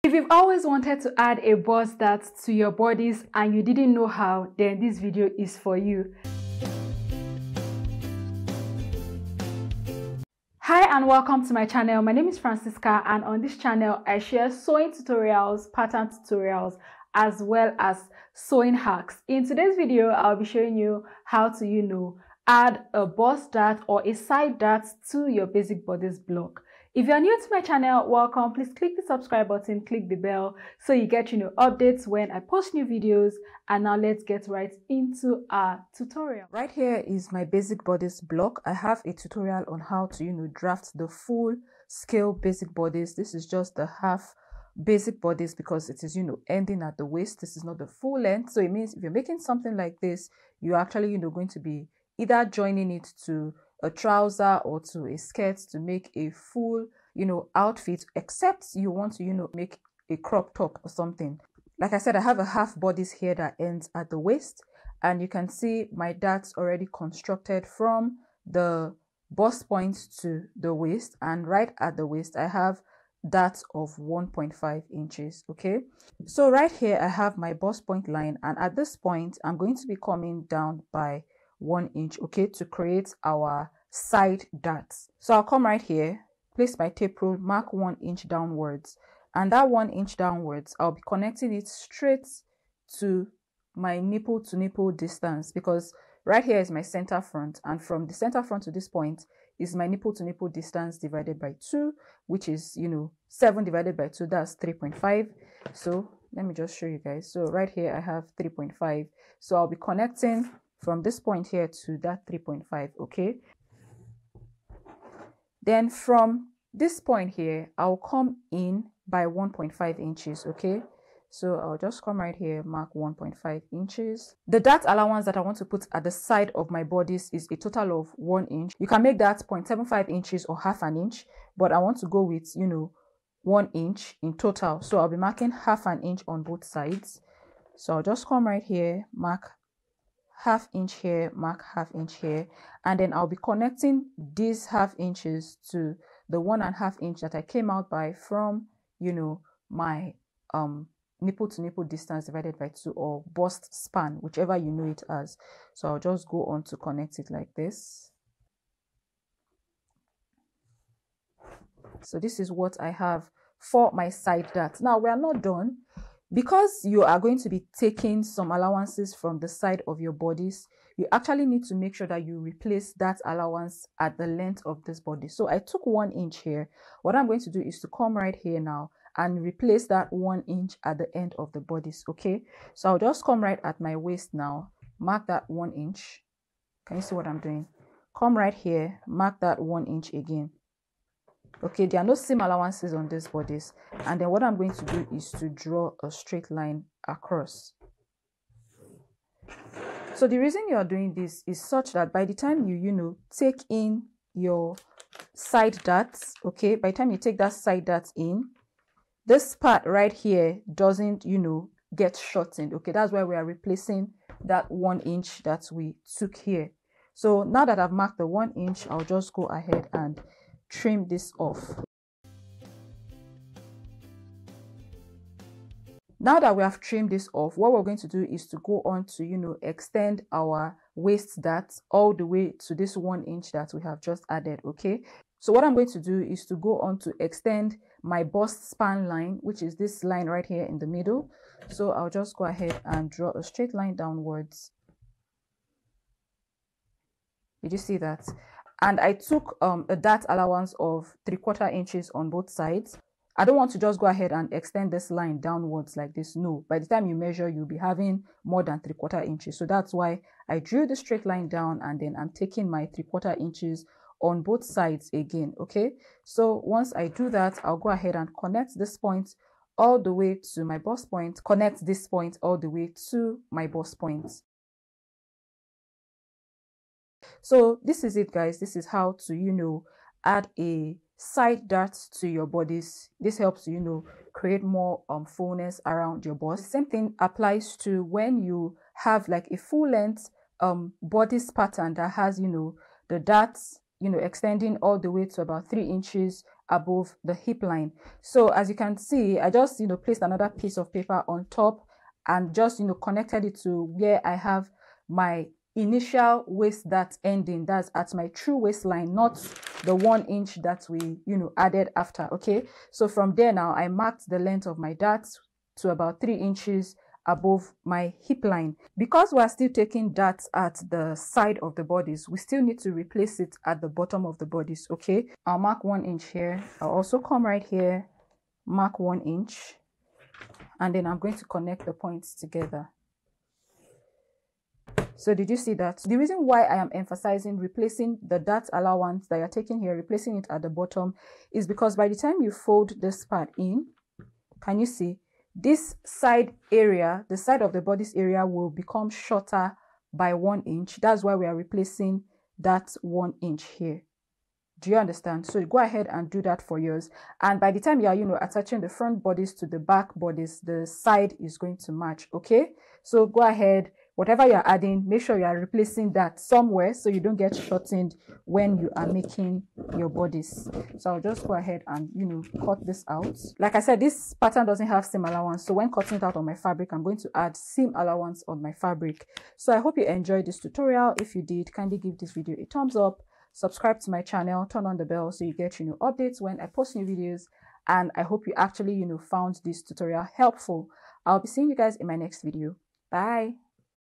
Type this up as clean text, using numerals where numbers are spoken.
If you've always wanted to add a bust dart to your bodice and you didn't know how, then this video is for you. Hi and welcome to my channel. My name is Francisca, and on this channel I share sewing tutorials, pattern tutorials, as well as sewing hacks. In today's video, I'll be showing you how to, add a bust dart or a side dart to your basic bodice block. If you're new to my channel, welcome. Please click the subscribe button, click the bell so you get updates when I post new videos. And now let's get right into our tutorial. Right here is my basic bodice block. I have a tutorial on how to draft the full scale basic bodice. This is just the half basic bodice because it is ending at the waist. This is not the full length, so it means if you're making something like this, you're actually going to be either joining it to a trouser or to a skirt to make a full outfit, except you want to make a crop top or something. Like I said, I have a half bodice here that ends at the waist, and you can see my darts already constructed from the bust point to the waist, and right at the waist I have darts of 1.5 inches. Okay, so right here I have my bust point line, and at this point I'm going to be coming down by 1 inch, okay, to create our side darts. So I'll come right here, place my tape rule, mark 1 inch downwards, and that 1 inch downwards I'll be connecting it straight to my nipple to nipple distance, because right here is my center front, and from the center front to this point is my nipple to nipple distance divided by 2, which is 7 divided by 2, that's 3.5. so let me just show you guys. So right here I have 3.5, so I'll be connecting from this point here to that 3.5. okay, then from this point here I'll come in by 1.5 inches. okay, so I'll just come right here, mark 1.5 inches. The dart allowance that I want to put at the side of my bodice is a total of 1 inch. You can make that 0.75 inches or half an inch, but I want to go with 1 inch in total, so I'll be marking half an inch on both sides. So I'll just come right here, mark half inch here, mark half inch here, and then I'll be connecting these half inches to the 1.5 inch that I came out by from my nipple to nipple distance divided by 2, or bust span, whichever you know it as. So I'll just go on to connect it like this. So this is what I have for my side dart. Now we are not done, because you are going to be taking some allowances from the side of your bodice. You actually need to make sure that you replace that allowance at the length of this body. So I took 1 inch here. What I'm going to do is to come right here now and replace that 1 inch at the end of the bodice. Okay, so I'll just come right at my waist now, mark that 1 inch. Can you see what I'm doing? Come right here, mark that 1 inch again. Okay, there are no seam allowances on this bodice, and then what I'm going to do is to draw a straight line across. So the reason you are doing this is such that by the time you take in your side darts, okay, by the time you take that side dart in, this part right here doesn't get shortened. Okay, that's why we are replacing that 1 inch that we took here. So now that I've marked the 1 inch, I'll just go ahead and trim this off. Now that we have trimmed this off, what we're going to do is to go on to extend our waist dart all the way to this 1 inch that we have just added. Okay, so what I'm going to do is to go on to extend my bust span line, which is this line right here in the middle. So I'll just go ahead and draw a straight line downwards. Did you see that? And I took a dart allowance of 3/4 inches on both sides. I don't want to just go ahead and extend this line downwards like this. No, by the time you measure, you'll be having more than 3/4 inches. So that's why I drew the straight line down, and then I'm taking my 3/4 inches on both sides again. Okay, so once I do that, I'll go ahead and connect this point all the way to my bust point, connect this point all the way to my bust point. So this is it, guys. This is how to add a side dart to your bodice. This helps create more fullness around your bust. Same thing applies to when you have like a full length bodice pattern that has the darts extending all the way to about 3 inches above the hip line. So as you can see, I just placed another piece of paper on top and just connected it to where I have my initial waist dart ending. That's at my true waistline, not the 1 inch that we added after. Okay, so from there now I marked the length of my darts to about 3 inches above my hip line. Because we're still taking darts at the side of the bodice, we still need to replace it at the bottom of the bodice. Okay, I'll mark 1 inch here. I'll also come right here, mark 1 inch, and then I'm going to connect the points together. So did you see that? The reason why I am emphasizing replacing the dart allowance that you're taking here, replacing it at the bottom, is because by the time you fold this part in, can you see, this side area, the side of the bodice area, will become shorter by 1 inch. That's why we are replacing that 1 inch here. Do you understand? So go ahead and do that for yours. And by the time you are, attaching the front bodice to the back bodice, the side is going to match. Okay, so go ahead. Whatever you're adding, make sure you are replacing that somewhere so you don't get shortened when you are making your bodice. So I'll just go ahead and, cut this out. Like I said, this pattern doesn't have seam allowance. So when cutting it out on my fabric, I'm going to add seam allowance on my fabric. So I hope you enjoyed this tutorial. If you did, kindly give this video a thumbs up. Subscribe to my channel, turn on the bell so you get, updates when I post new videos. And I hope you actually, found this tutorial helpful. I'll be seeing you guys in my next video. Bye.